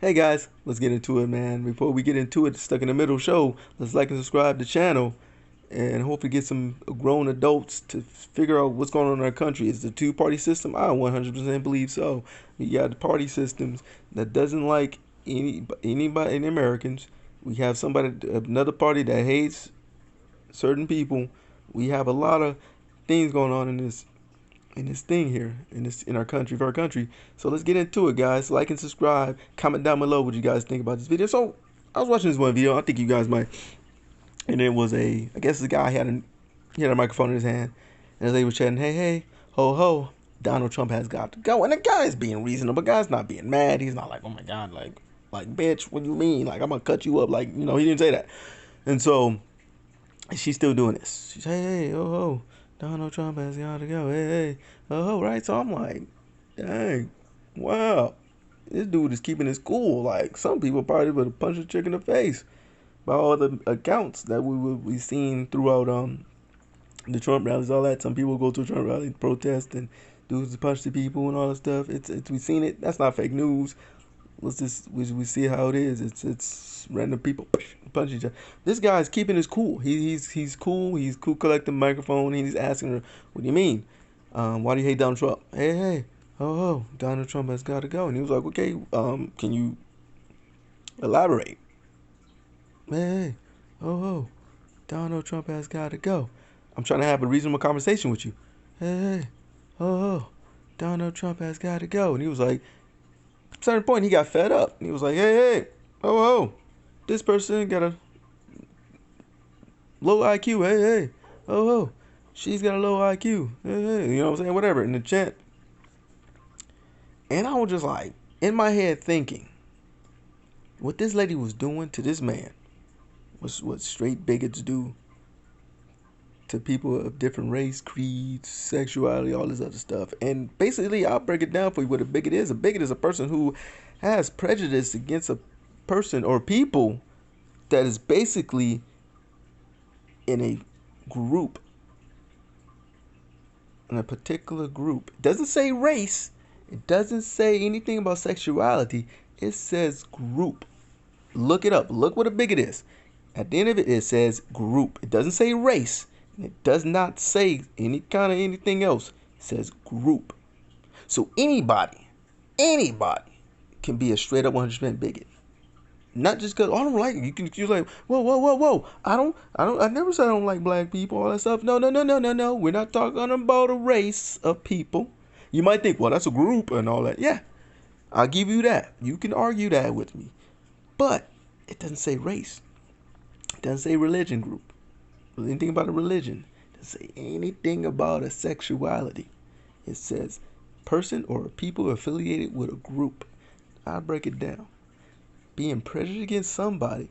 Hey guys, let's get into it, man. Before we get into it, Stuck in the Middle show, let's like and subscribe to the channel and hopefully get some grown adults to figure out what's going on in our country. Is the two-party system? I 100% believe so. We got the party systems that doesn't like any Americans. We have another party that hates certain people. We have a lot of things going on in this thing here in our country for our country. So let's get into it, guys. Like and subscribe. Comment down below what you guys think about this video. So I was watching this one video. I think you guys might. And it was I guess the guy he had a microphone in his hand, and as they were chatting, hey, ho ho, Donald Trump has got to go. And the guy is being reasonable. The guy's not being mad. He's not like, oh my god, like bitch, what do you mean? Like I'm gonna cut you up. Like he didn't say that. And so she's still doing this. She's hey, oh ho, Donald Trump has got to go. Hey, oh ho, right? So I'm like, dang, wow, this dude is keeping his cool. Like some people probably would have punched a chick in the face by all the accounts that we seen throughout the Trump rallies, all that. Some people go to a Trump rally, protest, and dudes punch the people and all that stuff. It's we seen it. That's not fake news. Let's just we see how it is. It's random people punch each other. This guy's keeping his cool. He's cool. He's cool collecting the microphone. He's asking her, "What do you mean? Why do you hate Donald Trump?" Hey, oh, Donald Trump has got to go. And he was like, "Okay, can you elaborate?" Hey, oh, Donald Trump has got to go. I'm trying to have a reasonable conversation with you. Hey, oh, Donald Trump has got to go. And he was like, at a certain point, he got fed up. And he was like, hey, oh, this person got a low IQ. Hey, oh, she's got a low IQ. Hey, you know what I'm saying? Whatever, in the chat. And I was just like, in my head thinking, what this lady was doing to this man was what straight bigots do to people of different race, creeds, sexuality, all this other stuff. And basically, I'll break it down for you what a bigot is. A bigot is a person who has prejudice against a person or people that is basically in a group, in a particular group. It doesn't say race. It doesn't say anything about sexuality. It says group. Look it up. Look what a bigot is. At the end of it, it says group. It doesn't say race. It does not say any kind of anything else. It says group. So anybody can be a straight up 100% bigot. Not just because, oh, I don't like it. You're like, whoa. I never said I don't like black people, all that stuff. No. We're not talking about a race of people. You might think, well, that's a group and all that. Yeah, I'll give you that. You can argue that with me. But it doesn't say race. It doesn't say religion group. Anything about a religion. It doesn't say anything about a sexuality. It says person or people affiliated with a group. I'll break it down. Being prejudiced against somebody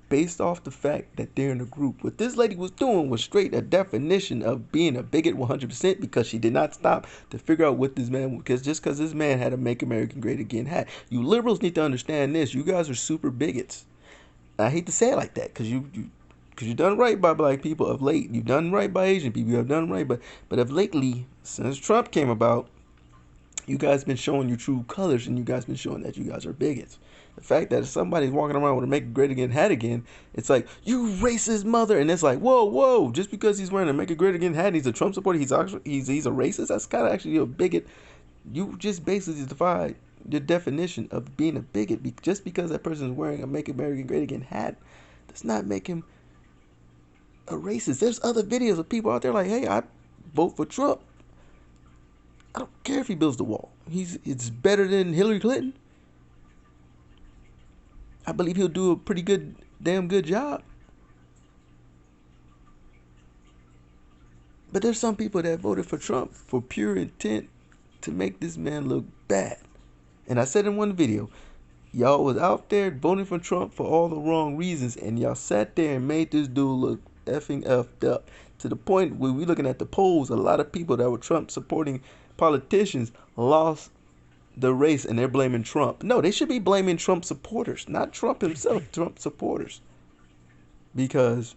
based off the fact that they're in a group. What this lady was doing was straight a definition of being a bigot 100% because she did not stop to figure out what this man, because this man had a Make America Great Again hat. You liberals need to understand this. You guys are super bigots. I hate to say it like that because you've done right by black people of late. You've done right by Asian people. You have done right, but of lately, since Trump came about, you guys been showing your true colors, and you guys been showing that you guys are bigots. The fact that if somebody's walking around with a Make Great Again hat again, it's like, you racist mother, and it's like, whoa, just because he's wearing a Make Great Again hat, he's a Trump supporter, he's a racist. That's kind of actually a bigot. You just basically defied the definition of being a bigot. Just because that person is wearing a Make America Great Again hat does not make him a racist. There's other videos of people out there like, hey, I vote for Trump. I don't care if he builds the wall. It's better than Hillary Clinton. I believe he'll do a damn good job. But there's some people that voted for Trump for pure intent to make this man look bad. And I said in one video, y'all was out there voting for Trump for all the wrong reasons, and y'all sat there and made this dude look effed up. To the point where we looking at the polls, a lot of people that were Trump supporting politicians lost the race, and they're blaming Trump. No, they should be blaming Trump supporters, not Trump himself, Trump supporters. Because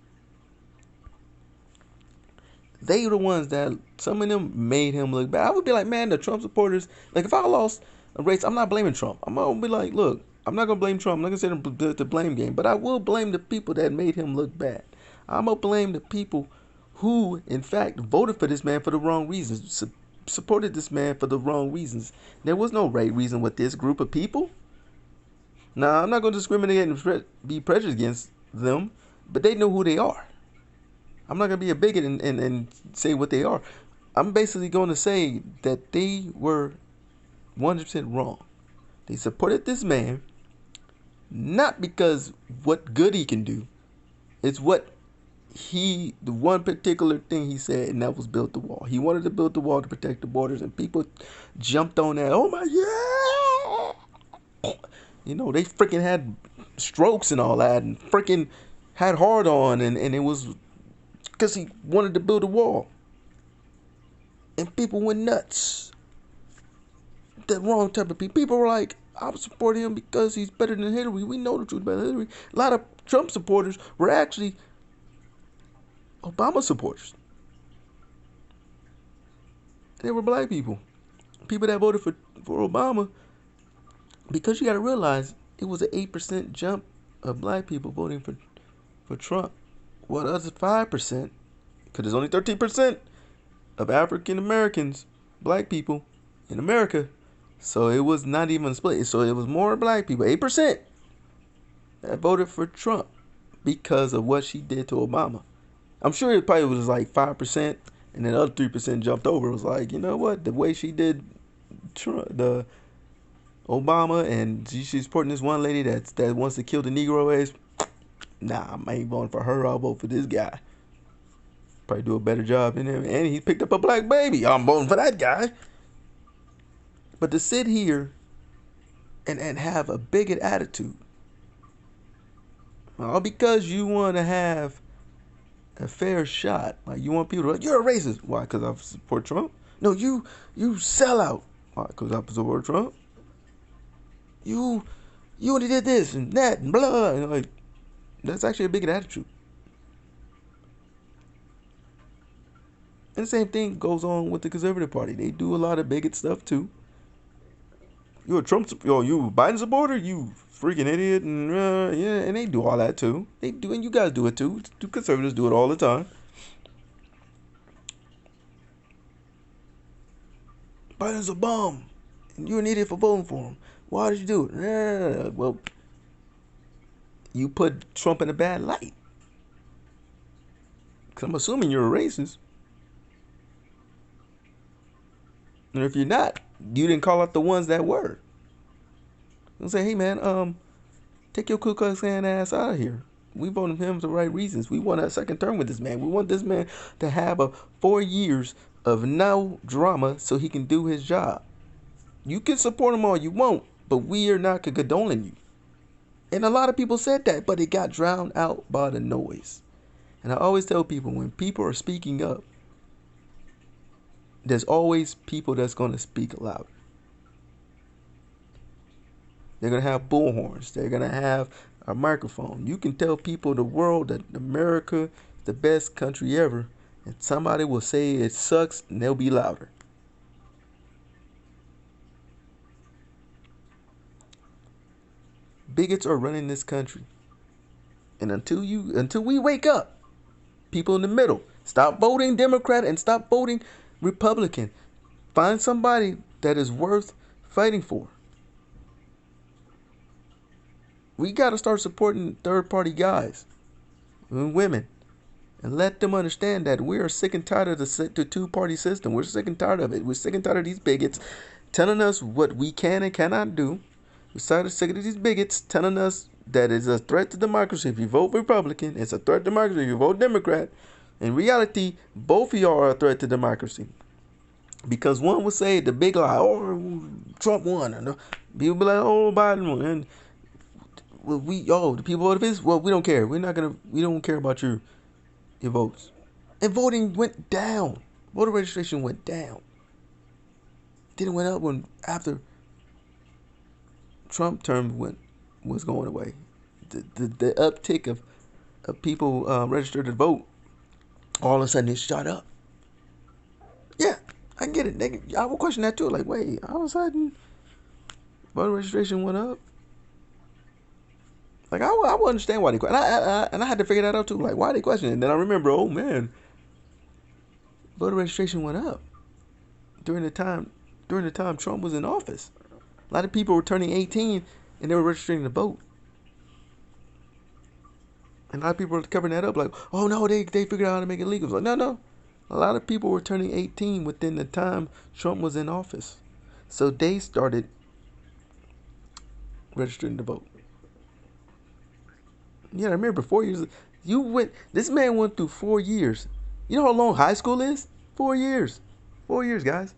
they were the ones that, some of them made him look bad. I would be like, man, the Trump supporters, like if I lost a race, I'm not blaming Trump. I'm going to be like, look, I'm not gonna blame Trump. I'm not gonna say the blame game, but I will blame the people that made him look bad. I'm gonna blame the people who, in fact, voted for this man for the wrong reasons, supported this man for the wrong reasons. There was no right reason with this group of people. Now, I'm not gonna discriminate and be prejudiced against them, but they know who they are. I'm not gonna be a bigot and say what they are. I'm basically going to say that they were 100% wrong. They supported this man not because what good he can do. It's what the one particular thing he said, and that was build the wall. He wanted to build the wall to protect the borders, and people jumped on that. Oh my, yeah! You know, they freaking had strokes and all that, and freaking had hard on, and it was because he wanted to build a wall. And people went nuts. The wrong type of people. People were like, I'm supporting him because he's better than Hillary. We know the truth about Hillary. A lot of Trump supporters were actually Obama supporters. They were black people. People that voted for Obama. Because you got to realize it was an 8% jump of black people voting for Trump. What other 5%? Because there's only 13% of African Americans, black people in America. So it was not even split. So it was more black people, 8%, that voted for Trump because of what she did to Obama. I'm sure it probably was like 5%, and then the other 3% jumped over. It was like, you know what? The way she did the Obama, and she's supporting this one lady that wants to kill the Negro race. Nah, I ain't voting for her. I'll vote for this guy. Probably do a better job in him. And he picked up a black baby. I'm voting for that guy. But to sit here and have a bigot attitude, all because you want to have a fair shot. Like, you want people to, like, you're a racist. Why? Because I support Trump? No, you sell out. Why? Because I support Trump? You only did this and that and blah. And like, that's actually a bigot attitude. And the same thing goes on with the Conservative Party. They do a lot of bigot stuff too. You a Trump, you a Biden supporter? You freaking idiot, and yeah, and they do all that too. They do, and you guys do it too. Conservatives do it all the time. Biden's a bum, and you're an idiot for voting for him. Why did you do it? Well, you put Trump in a bad light. Because I'm assuming you're a racist. And if you're not, you didn't call out the ones that were. And say, hey man, take your Ku Klux Klan ass out of here. We voted for him for the right reasons. We want a second term with this man. We want this man to have 4 years of no drama so he can do his job. You can support him all you want, but we are not condoning you. And a lot of people said that, but it got drowned out by the noise. And I always tell people, when people are speaking up, there's always people that's going to speak loud. They're going to have bullhorns. They're going to have a microphone. You can tell people the world that America is the best country ever, and somebody will say it sucks, and they'll be louder. Bigots are running this country. And until we wake up, people in the middle, stop voting Democrat and stop voting Republican. Find somebody that is worth fighting for. We got to start supporting third-party guys and women, and let them understand that we are sick and tired of the two-party system. We're sick and tired of it. We're sick and tired of these bigots telling us what we can and cannot do. We're sick of these bigots telling us that it's a threat to democracy if you vote Republican. It's a threat to democracy if you vote Democrat. In reality, both of y'all are a threat to democracy. Because one would say the big lie, oh, Trump won. And people be like, oh, Biden won. And the people voted for this? Well, we don't care. We don't care about your votes. And voting went down. Voter registration went down. Didn't went up after Trump term was going away. The uptick of people registered to vote, all of a sudden it shot up. Yeah, I get it. I would question that too. Like, wait, all of a sudden voter registration went up. Like I would understand why they question. And I had to figure that out too. Like why they question. And then I remember, oh man, voter registration went up during the time Trump was in office. A lot of people were turning 18 and they were registering to vote. And a lot of people were covering that up like, oh no, they figured out how to make it legal. Like, no. A lot of people were turning 18 within the time Trump was in office. So they started registering to vote. Yeah, I remember 4 years. This man went through 4 years. You know how long high school is? 4 years. 4 years, guys.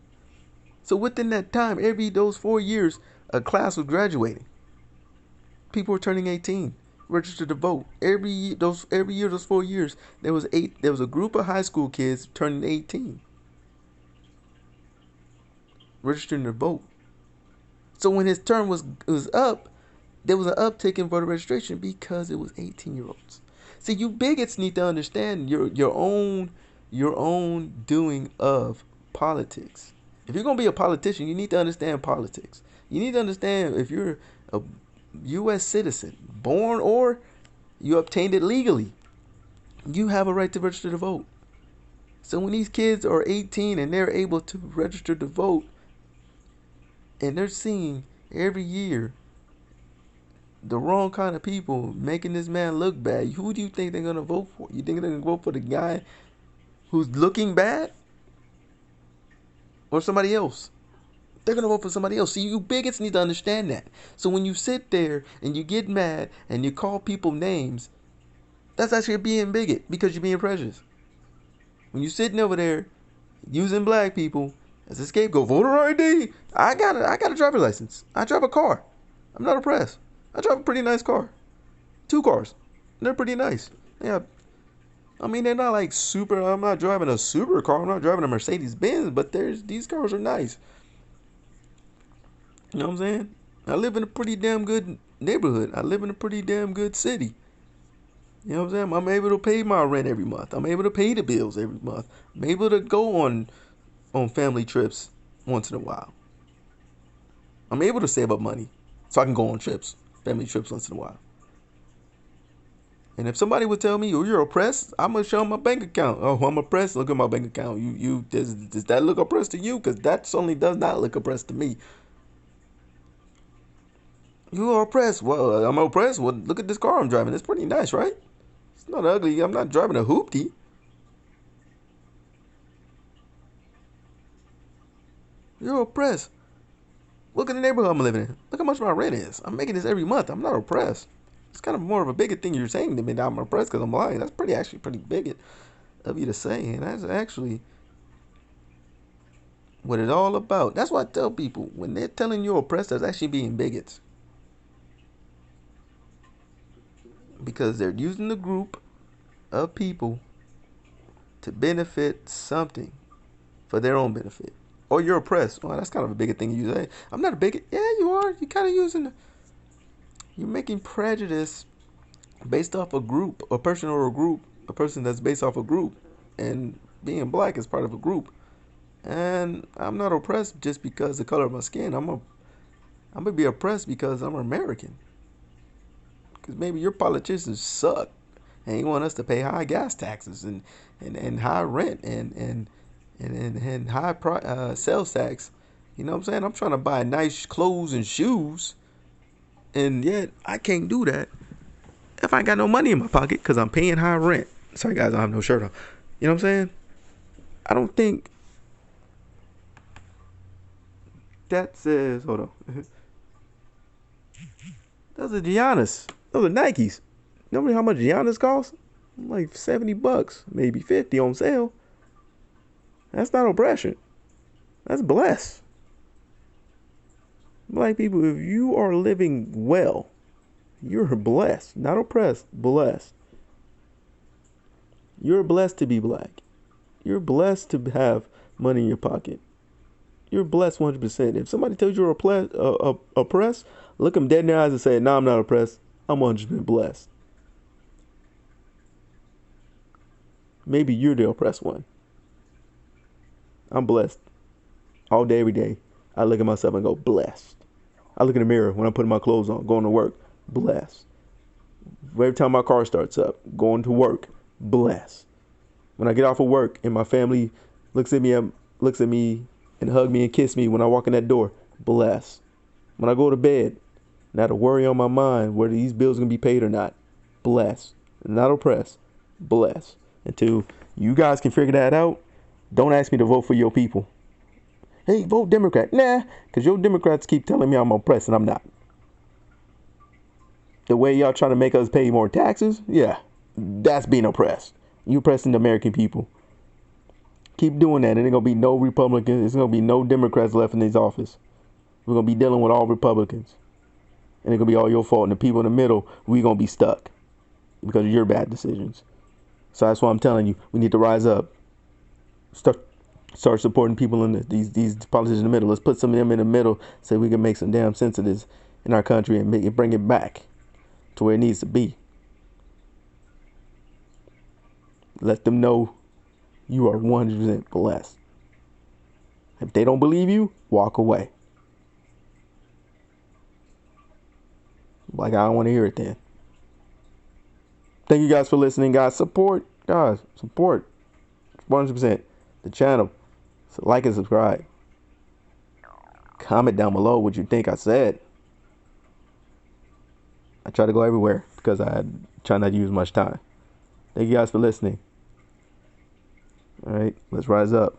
So within that time, those 4 years, a class was graduating. People were turning 18, registered to vote. Every year, those 4 years, there was a group of high school kids turning 18, registering to vote. So when his term was up, there was an uptick in voter registration because it was 18-year-olds. See, you bigots need to understand your own doing of politics. If you're gonna be a politician, you need to understand politics. You need to understand if you're a U.S. citizen, born or you obtained it legally, you have a right to register to vote. So when these kids are 18 and they're able to register to vote, and they're seeing every year the wrong kind of people making this man look bad, who do you think they're gonna vote for? You think they're gonna vote for the guy who's looking bad, or somebody else? They're gonna vote for somebody else. See, you bigots need to understand that. So when you sit there and you get mad and you call people names, that's actually being bigot because you're being prejudiced. When you're sitting over there using black people as a scapegoat, voter ID. I got a driver's license. I drive a car. I'm not oppressed. I drive a pretty nice car. 2 cars. They're pretty nice. Yeah. I mean, they're not like super. I'm not driving a super car. I'm not driving a Mercedes Benz, but these cars are nice. You know what I'm saying? I live in a pretty damn good neighborhood. I live in a pretty damn good city. You know what I'm saying? I'm able to pay my rent every month. I'm able to pay the bills every month. I'm able to go on family trips once in a while. I'm able to save up money so I can go on family trips once in a while. And if somebody would tell me, "Oh, you're oppressed," I'm gonna show them my bank account. Oh, I'm oppressed. Look at my bank account. Does that look oppressed to you? Because that certainly does not look oppressed to me. You are oppressed. Well, I'm oppressed. Well, look at this car I'm driving. It's pretty nice, right? It's not ugly. I'm not driving a hoopty. You're oppressed. Look at the neighborhood I'm living in. Look how much my rent is. I'm making this every month. I'm not oppressed. It's kind of more of a bigot thing you're saying to me that I'm oppressed because I'm lying. That's actually pretty bigot of you to say. And that's actually what it's all about. That's why I tell people when they're telling you oppressed, that's actually being bigots. Because they're using the group of people to benefit something for their own benefit. Or you're oppressed. Well, that's kind of a bigot thing you say. I'm not a bigot. Yeah, you are. You're kind of you're making prejudice based off a group, a person or a group, a person that's based off a group. And being black is part of a group. And I'm not oppressed just because the color of my skin. I'm gonna be oppressed because I'm American. Because maybe your politicians suck and you want us to pay high gas taxes and high rent and high sales tax. You know what I'm saying? I'm trying to buy nice clothes and shoes, and yet I can't do that if I ain't got no money in my pocket because I'm paying high rent. Sorry guys, I have no shirt on. You know what I'm saying? I don't think that says, hold on. Those are Giannis. Those are Nikes. You know how much Giannis cost? Like $70, maybe 50 on sale. That's not oppression. That's blessed. Black people, if you are living well, you're blessed. Not oppressed, blessed. You're blessed to be black. You're blessed to have money in your pocket. You're blessed 100%. If somebody tells you you're oppressed, look them dead in their eyes and say, "No, I'm not oppressed. I'm 100% blessed." Maybe you're the oppressed one. I'm blessed. All day, every day, I look at myself and go, blessed. I look in the mirror when I'm putting my clothes on, going to work, blessed. Every time my car starts up, going to work, blessed. When I get off of work and my family looks at me and hug me and kiss me when I walk in that door, blessed. When I go to bed, not a worry on my mind whether these bills are gonna be paid or not, blessed. Not oppressed, blessed. Until you guys can figure that out, don't ask me to vote for your people. Hey, vote Democrat. Nah, because your Democrats keep telling me I'm oppressed and I'm not. The way y'all trying to make us pay more taxes, yeah, that's being oppressed. You oppressing the American people. Keep doing that, and there's gonna be no Republicans. There's gonna be no Democrats left in this office. We're gonna be dealing with all Republicans, and it's gonna be all your fault. And the people in the middle, we're gonna be stuck because of your bad decisions. So that's why I'm telling you, we need to rise up. Start supporting people in these politicians in the middle. Let's put some of them in the middle so we can make some damn sense of this in our country and bring it back to where it needs to be. Let them know you are 100% blessed. If they don't believe you, walk away. Like, I don't want to hear it then. Thank you guys for listening, guys. Support 100% the channel. So like and subscribe. Comment down below what you think I said. I try to go everywhere because I try not to use much time. Thank you guys for listening. All right, let's rise up.